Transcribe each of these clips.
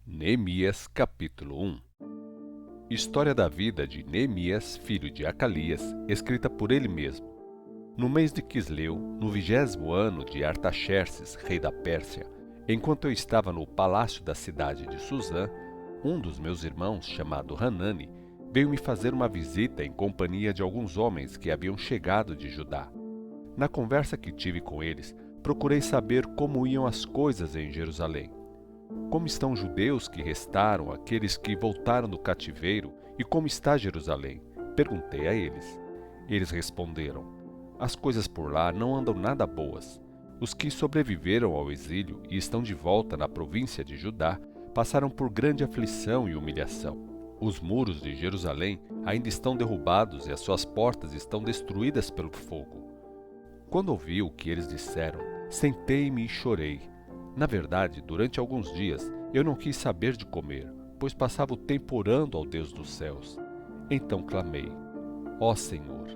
Neemias capítulo 1 História da vida de Neemias, filho de Acalias, escrita por ele mesmo. No mês de Quisleu, no 20º ano de Artaxerxes, rei da Pérsia, enquanto eu estava no palácio da cidade de Susã, um dos meus irmãos, chamado Hanani, veio me fazer uma visita em companhia de alguns homens que haviam chegado de Judá. Na conversa que tive com eles, procurei saber como iam as coisas em Jerusalém. Como estão os judeus que restaram, aqueles que voltaram do cativeiro, e como está Jerusalém? Perguntei a eles. Eles responderam: as coisas por lá não andam nada boas. Os que sobreviveram ao exílio e estão de volta na província de Judá passaram por grande aflição e humilhação. Os muros de Jerusalém ainda estão derrubados e as suas portas estão destruídas pelo fogo. Quando ouvi o que eles disseram, sentei-me e chorei. Na verdade, durante alguns dias, eu não quis saber de comer, pois passava o tempo orando ao Deus dos céus. Então clamei: ó Senhor,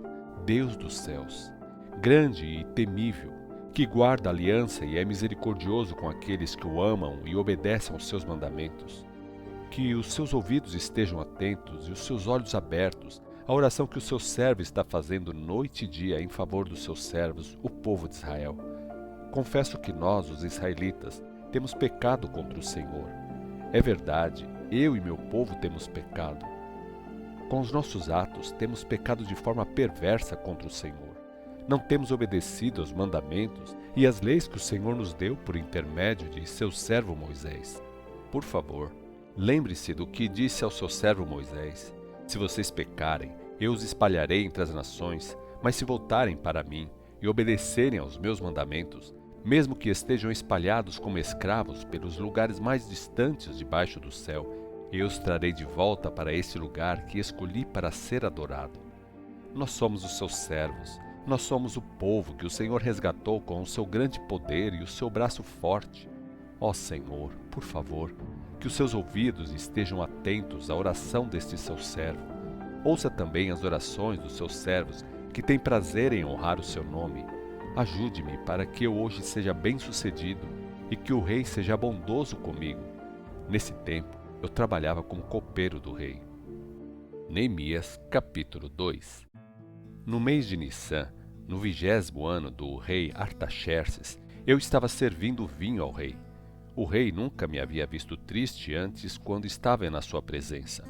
Deus dos céus, grande e temível, que guarda a aliança e é misericordioso com aqueles que o amam e obedecem aos seus mandamentos. Que os seus ouvidos estejam atentos e os seus olhos abertos à oração que o seu servo está fazendo noite e dia em favor dos seus servos, o povo de Israel. Confesso que nós, os israelitas, temos pecado contra o Senhor. É verdade, eu e meu povo temos pecado. Com os nossos atos, temos pecado de forma perversa contra o Senhor. Não temos obedecido aos mandamentos e às leis que o Senhor nos deu por intermédio de seu servo Moisés. Por favor, lembre-se do que disse ao seu servo Moisés: se vocês pecarem, eu os espalharei entre as nações, mas se voltarem para mim e obedecerem aos meus mandamentos, mesmo que estejam espalhados como escravos pelos lugares mais distantes debaixo do céu, eu os trarei de volta para esse lugar que escolhi para ser adorado. Nós somos os seus servos, nós somos o povo que o Senhor resgatou com o seu grande poder e o seu braço forte. Ó Senhor, por favor, que os seus ouvidos estejam atentos à oração deste seu servo. Ouça também as orações dos seus servos que têm prazer em honrar o seu nome. Ajude-me para que eu hoje seja bem-sucedido e que o rei seja bondoso comigo. Nesse tempo, eu trabalhava como copeiro do rei. Neemias, capítulo 2 No mês de Nissan, no 20º ano do rei Artaxerxes, eu estava servindo vinho ao rei. O rei nunca me havia visto triste antes quando estava na sua presença.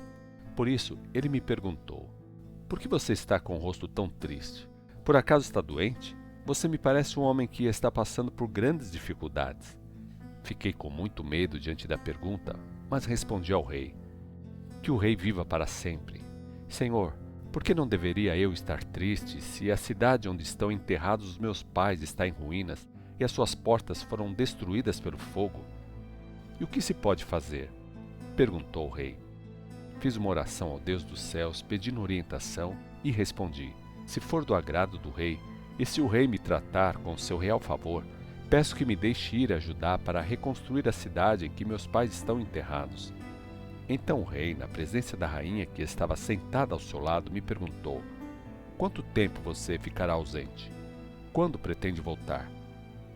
Por isso, ele me perguntou: por que você está com o rosto tão triste? Por acaso está doente? Você me parece um homem que está passando por grandes dificuldades. Fiquei com muito medo diante da pergunta, mas respondi ao rei: que o rei viva para sempre. Senhor, por que não deveria eu estar triste se a cidade onde estão enterrados os meus pais está em ruínas e as suas portas foram destruídas pelo fogo? E o que se pode fazer? Perguntou o rei. Fiz uma oração ao Deus dos céus pedindo orientação e respondi: se for do agrado do rei, e se o rei me tratar com seu real favor, peço que me deixe ir ajudar para reconstruir a cidade em que meus pais estão enterrados. Então o rei, na presença da rainha que estava sentada ao seu lado, me perguntou: quanto tempo você ficará ausente? Quando pretende voltar?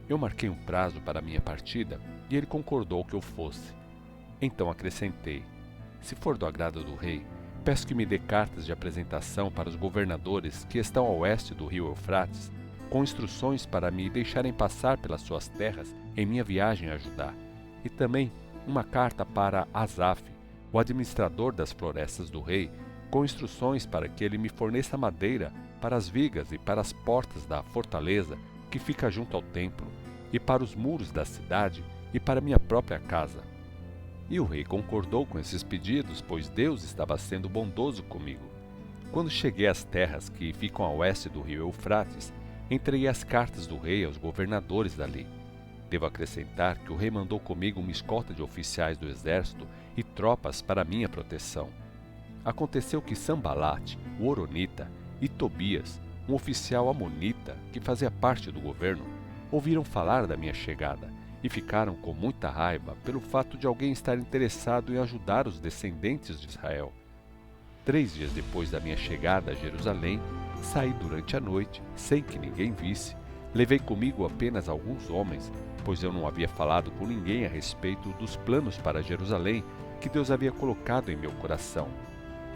Eu marquei um prazo para minha partida e ele concordou que eu fosse. Então acrescentei: se for do agrado do rei, peço que me dê cartas de apresentação para os governadores que estão a oeste do rio Eufrates, com instruções para me deixarem passar pelas suas terras em minha viagem a Judá, e também uma carta para Asaf, o administrador das florestas do rei, com instruções para que ele me forneça madeira para as vigas e para as portas da fortaleza que fica junto ao templo, e para os muros da cidade e para minha própria casa. E o rei concordou com esses pedidos, pois Deus estava sendo bondoso comigo. Quando cheguei às terras que ficam a oeste do rio Eufrates, entreguei as cartas do rei aos governadores dali. Devo acrescentar que o rei mandou comigo uma escolta de oficiais do exército e tropas para minha proteção. Aconteceu que Sambalate, o Horonita, e Tobias, um oficial amonita que fazia parte do governo, ouviram falar da minha chegada e ficaram com muita raiva pelo fato de alguém estar interessado em ajudar os descendentes de Israel. 3 dias depois da minha chegada a Jerusalém, saí durante a noite, sem que ninguém visse. Levei comigo apenas alguns homens, pois eu não havia falado com ninguém a respeito dos planos para Jerusalém que Deus havia colocado em meu coração.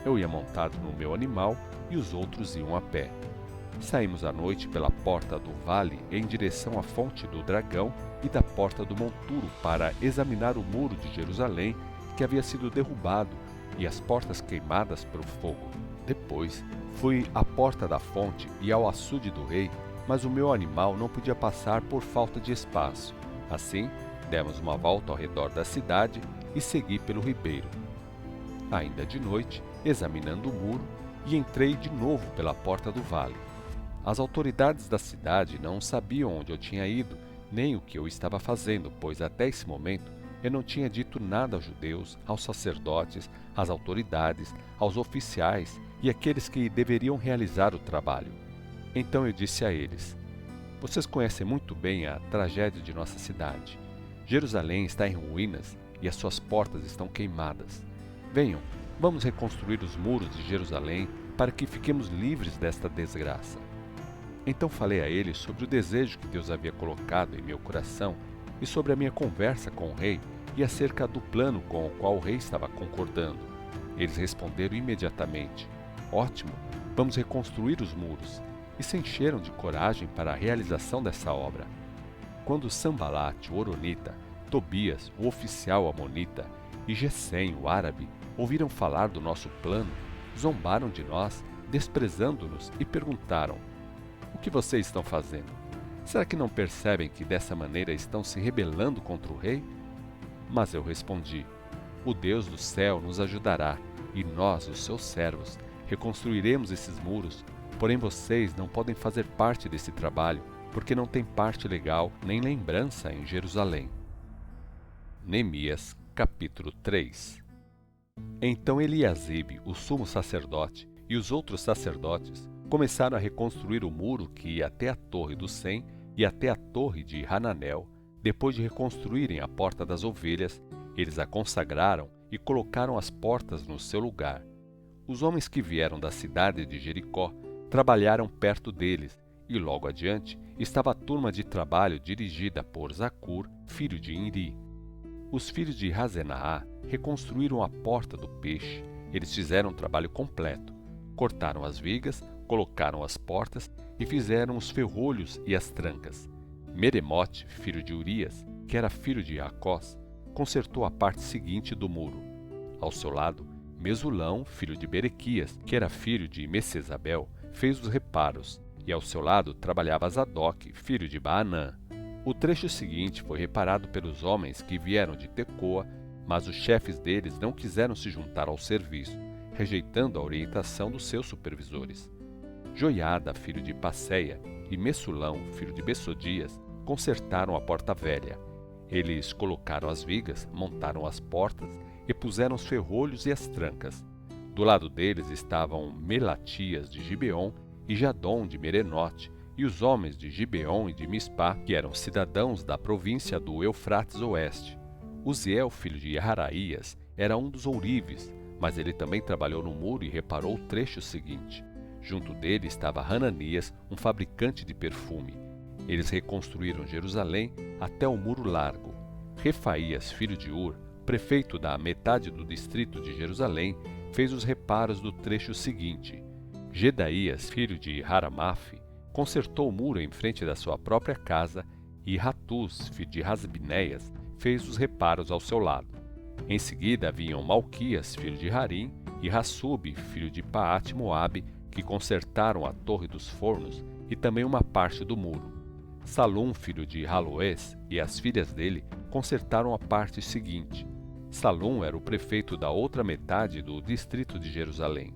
Eu ia montado no meu animal e os outros iam a pé. Saímos à noite pela porta do vale em direção à fonte do dragão e da porta do monturo para examinar o muro de Jerusalém que havia sido derrubado e as portas queimadas pelo fogo. Depois fui à porta da fonte e ao açude do rei, mas o meu animal não podia passar por falta de espaço. Assim, demos uma volta ao redor da cidade e segui pelo ribeiro. Ainda de noite, examinando o muro, e entrei de novo pela porta do vale. As autoridades da cidade não sabiam onde eu tinha ido, nem o que eu estava fazendo, pois até esse momento eu não tinha dito nada aos judeus, aos sacerdotes, às autoridades, aos oficiais e àqueles que deveriam realizar o trabalho. Então eu disse a eles: vocês conhecem muito bem a tragédia de nossa cidade. Jerusalém está em ruínas e as suas portas estão queimadas. Venham, vamos reconstruir os muros de Jerusalém para que fiquemos livres desta desgraça. Então falei a eles sobre o desejo que Deus havia colocado em meu coração e sobre a minha conversa com o rei e acerca do plano com o qual o rei estava concordando. Eles responderam imediatamente: ótimo, vamos reconstruir os muros, e se encheram de coragem para a realização dessa obra. Quando Sambalate, o horonita, Tobias, o oficial amonita, e Gesem, o árabe, ouviram falar do nosso plano, zombaram de nós, desprezando-nos, e perguntaram: o que vocês estão fazendo? Será que não percebem que dessa maneira estão se rebelando contra o rei? Mas eu respondi: o Deus do céu nos ajudará, e nós, os seus servos, reconstruiremos esses muros, porém vocês não podem fazer parte desse trabalho, porque não têm parte legal nem lembrança em Jerusalém. Neemias, capítulo 3. Então Eliasibe, o sumo sacerdote, e os outros sacerdotes começaram a reconstruir o muro que ia até a torre do Sem e até a torre de Hananel. Depois de reconstruírem a porta das ovelhas, eles a consagraram e colocaram as portas no seu lugar. Os homens que vieram da cidade de Jericó trabalharam perto deles, e logo adiante estava a turma de trabalho dirigida por Zacur, filho de Inri. Os filhos de Razenaá reconstruíram a porta do peixe. Eles fizeram um trabalho completo. Cortaram as vigas, colocaram as portas e fizeram os ferrolhos e as trancas. Meremote, filho de Urias, que era filho de Acós, consertou a parte seguinte do muro. Ao seu lado, Mesulão, filho de Berequias, que era filho de Messesabel, fez os reparos, e ao seu lado trabalhava Zadok, filho de Baanã. O trecho seguinte foi reparado pelos homens que vieram de Tecoa, mas os chefes deles não quiseram se juntar ao serviço, rejeitando a orientação dos seus supervisores. Joiada, filho de Passeia, e Messulão, filho de Bessodias, consertaram a porta velha. Eles colocaram as vigas, montaram as portas e puseram os ferrolhos e as trancas. Do lado deles estavam Melatias de Gibeon e Jadom de Merenote, e os homens de Gibeon e de Mispá, que eram cidadãos da província do Eufrates Oeste. Uziel, filho de Araias, era um dos ourives, mas ele também trabalhou no muro e reparou o trecho seguinte. Junto dele estava Hananias, um fabricante de perfume. Eles reconstruíram Jerusalém até o muro largo. Refaías, filho de Ur, prefeito da metade do distrito de Jerusalém, fez os reparos do trecho seguinte. Gedaías, filho de Haramaf, consertou o muro em frente da sua própria casa, e Ratus, filho de Rasbinéias, fez os reparos ao seu lado. Em seguida vinham Malquias, filho de Harim, e Hassub, filho de Paate-Moabe, que consertaram a torre dos fornos e também uma parte do muro. Salum, filho de Haloés, e as filhas dele consertaram a parte seguinte. Salum era o prefeito da outra metade do distrito de Jerusalém.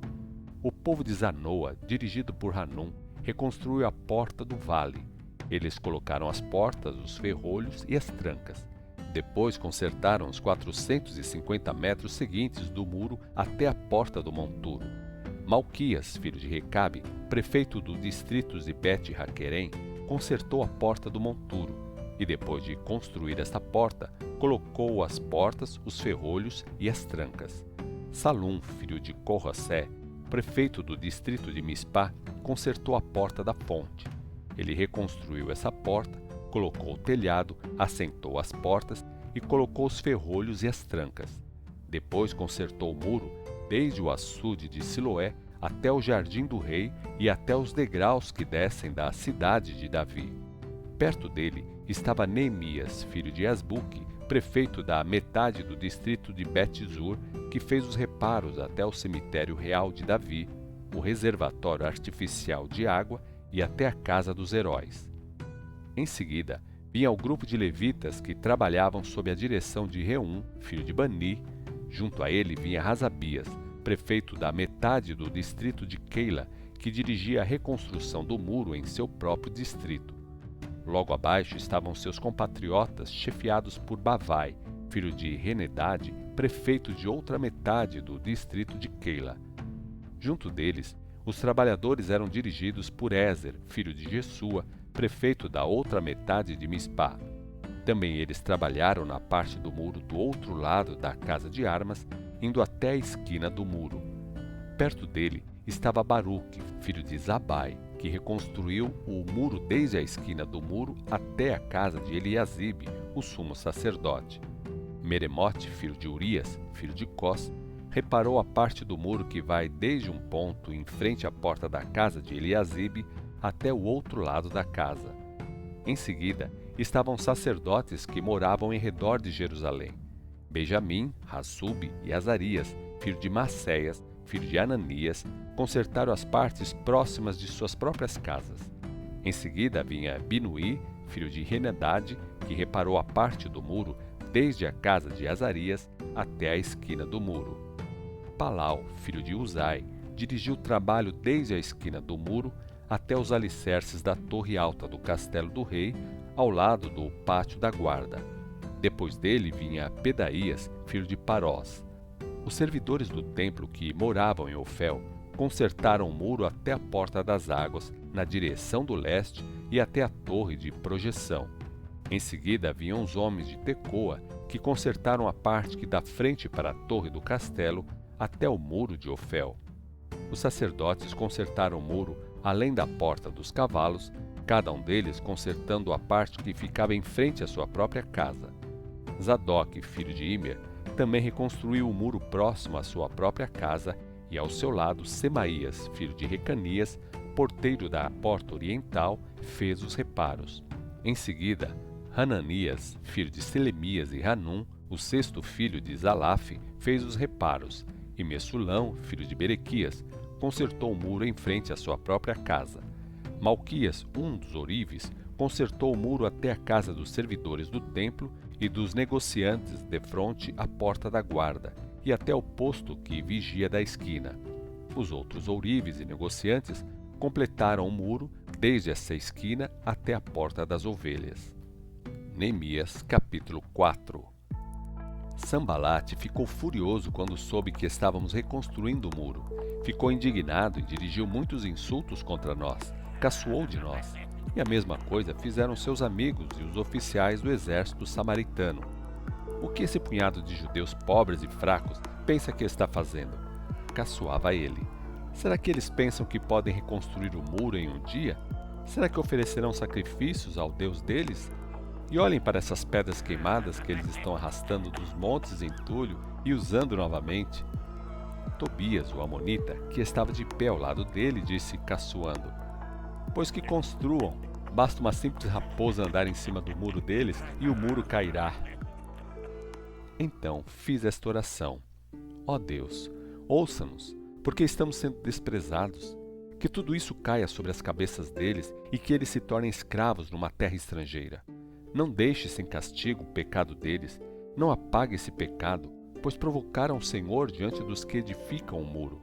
O povo de Zanoa, dirigido por Hanum, reconstruiu a porta do vale. Eles colocaram as portas, os ferrolhos e as trancas. Depois consertaram os 450 metros seguintes do muro até a porta do monturo. Malquias, filho de Recabe, prefeito do distrito de Bet-Raquerem, consertou a porta do monturo, e depois de construir esta porta, colocou as portas, os ferrolhos e as trancas. Salum, filho de Corracé, prefeito do distrito de Mispá, consertou a porta da fonte. Ele reconstruiu essa porta, colocou o telhado, assentou as portas e colocou os ferrolhos e as trancas. Depois consertou o muro, desde o açude de Siloé até o jardim do rei e até os degraus que descem da cidade de Davi. Perto dele estava Neemias, filho de Asbuque, prefeito da metade do distrito de Bet-Zur, que fez os reparos até o cemitério real de Davi, o reservatório artificial de água e até a casa dos heróis. Em seguida, vinha o grupo de levitas que trabalhavam sob a direção de Reum, filho de Bani. Junto a ele vinha Razabias, prefeito da metade do distrito de Keila, que dirigia a reconstrução do muro em seu próprio distrito. Logo abaixo estavam seus compatriotas, chefiados por Bavai, filho de Renedade, prefeito de outra metade do distrito de Keila. Junto deles, os trabalhadores eram dirigidos por Ézer, filho de Jesua, prefeito da outra metade de Mispá. Também eles trabalharam na parte do muro do outro lado da casa de armas, indo até a esquina do muro. Perto dele estava Baruque, filho de Zabai, que reconstruiu o muro desde a esquina do muro até a casa de Eliasibe, o sumo sacerdote. Meremote, filho de Urias, filho de Cós, reparou a parte do muro que vai desde um ponto em frente à porta da casa de Eliasibe até o outro lado da casa. Em seguida, estavam sacerdotes que moravam em redor de Jerusalém. Benjamim, Hassub e Azarias, filho de Maceias, filho de Ananias, consertaram as partes próximas de suas próprias casas. Em seguida vinha Binuí, filho de Renedade, que reparou a parte do muro desde a casa de Azarias até a esquina do muro. Palau, filho de Uzai, dirigiu o trabalho desde a esquina do muro até os alicerces da torre alta do castelo do rei, ao lado do pátio da guarda. Depois dele vinha Pedaías, filho de Parós. Os servidores do templo que moravam em Ofel consertaram o muro até a porta das águas, na direção do leste e até a torre de projeção. Em seguida vinham os homens de Tecoa, que consertaram a parte que dá frente para a torre do castelo até o muro de Ofel. Os sacerdotes consertaram o muro além da porta dos cavalos, cada um deles consertando a parte que ficava em frente à sua própria casa. Zadok, filho de Imer, também reconstruiu o muro próximo à sua própria casa, e ao seu lado Semaías, filho de Recanias, porteiro da porta oriental, fez os reparos. Em seguida, Hananias, filho de Selemias e Hanum, o sexto filho de Zalaf, fez os reparos, e Messulão, filho de Berequias, consertou o muro em frente à sua própria casa. Malquias, um dos ourives, consertou o muro até a casa dos servidores do templo e dos negociantes defronte à porta da guarda, e até o posto que vigia da esquina. Os outros ourives e negociantes completaram o muro desde essa esquina até a porta das ovelhas. Neemias, capítulo 4. Sanbalate ficou furioso quando soube que estávamos reconstruindo o muro. Ficou indignado e dirigiu muitos insultos contra nós, caçoou de nós. E a mesma coisa fizeram seus amigos e os oficiais do exército samaritano. O que esse punhado de judeus pobres e fracos pensa que está fazendo? Caçoava ele. Será que eles pensam que podem reconstruir o muro em um dia? Será que oferecerão sacrifícios ao Deus deles? E olhem para essas pedras queimadas que eles estão arrastando dos montes em entulho e usando novamente. Tobias, o amonita, que estava de pé ao lado dele, disse caçoando: pois que construam, basta uma simples raposa andar em cima do muro deles e o muro cairá. Então fiz esta oração: ó Deus, ouça-nos, porque estamos sendo desprezados. Que tudo isso caia sobre as cabeças deles e que eles se tornem escravos numa terra estrangeira. Não deixe sem castigo o pecado deles, não apague esse pecado, pois provocaram o Senhor diante dos que edificam o muro.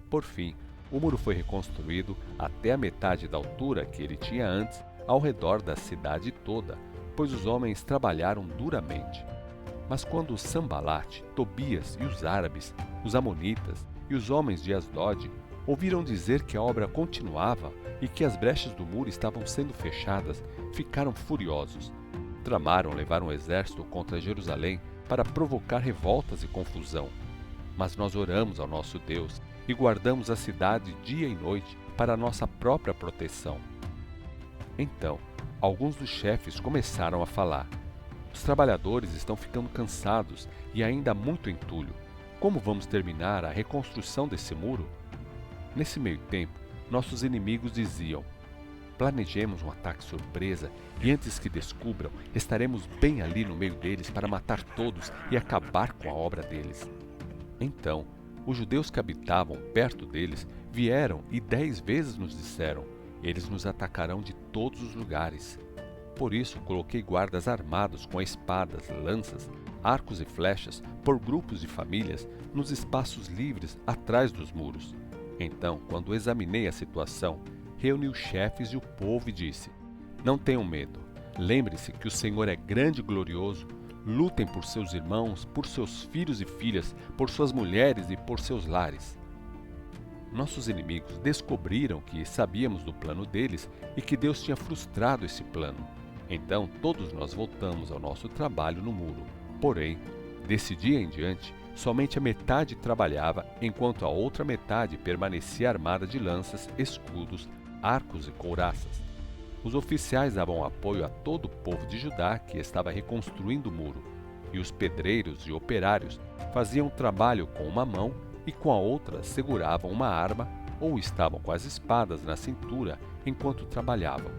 Por fim, o muro foi reconstruído até a metade da altura que ele tinha antes, ao redor da cidade toda, pois os homens trabalharam duramente. Mas quando Sanbalate, Tobias e os árabes, os amonitas e os homens de Asdod ouviram dizer que a obra continuava e que as brechas do muro estavam sendo fechadas, ficaram furiosos. Tramaram levar um exército contra Jerusalém para provocar revoltas e confusão. Mas nós oramos ao nosso Deus e guardamos a cidade dia e noite para a nossa própria proteção. Então, alguns dos chefes começaram a falar: os trabalhadores estão ficando cansados e ainda há muito entulho. Como vamos terminar a reconstrução desse muro? Nesse meio tempo, nossos inimigos diziam: planejemos um ataque surpresa e antes que descubram, estaremos bem ali no meio deles para matar todos e acabar com a obra deles. Então, os judeus que habitavam perto deles vieram e 10 vezes nos disseram: eles nos atacarão de todos os lugares. Por isso, coloquei guardas armados com espadas, lanças, arcos e flechas, por grupos de famílias, nos espaços livres atrás dos muros. Então, quando examinei a situação, reuni os chefes e o povo e disse: não tenham medo. Lembre-se que o Senhor é grande e glorioso. Lutem por seus irmãos, por seus filhos e filhas, por suas mulheres e por seus lares. Nossos inimigos descobriram que sabíamos do plano deles e que Deus tinha frustrado esse plano. Então, todos nós voltamos ao nosso trabalho no muro. Porém, desse dia em diante, somente a metade trabalhava, enquanto a outra metade permanecia armada de lanças, escudos, arcos e couraças. Os oficiais davam apoio a todo o povo de Judá que estava reconstruindo o muro, e os pedreiros e operários faziam trabalho com uma mão e com a outra seguravam uma arma ou estavam com as espadas na cintura enquanto trabalhavam.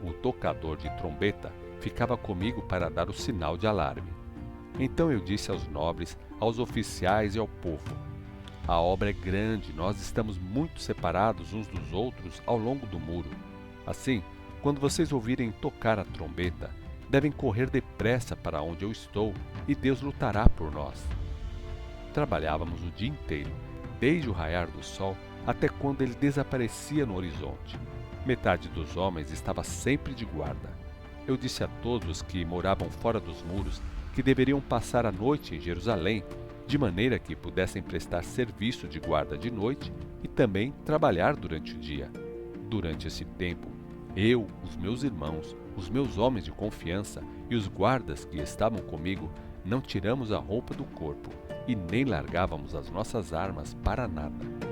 O tocador de trombeta ficava comigo para dar o sinal de alarme. Então eu disse aos nobres, aos oficiais e ao povo: a obra é grande, nós estamos muito separados uns dos outros ao longo do muro. Assim, quando vocês ouvirem tocar a trombeta, devem correr depressa para onde eu estou e Deus lutará por nós. Trabalhávamos o dia inteiro, desde o raiar do sol até quando ele desaparecia no horizonte. Metade dos homens estava sempre de guarda. Eu disse a todos que moravam fora dos muros que deveriam passar a noite em Jerusalém, de maneira que pudessem prestar serviço de guarda de noite e também trabalhar durante o dia. Durante esse tempo, eu, os meus irmãos, os meus homens de confiança e os guardas que estavam comigo não tiramos a roupa do corpo e nem largávamos as nossas armas para nada.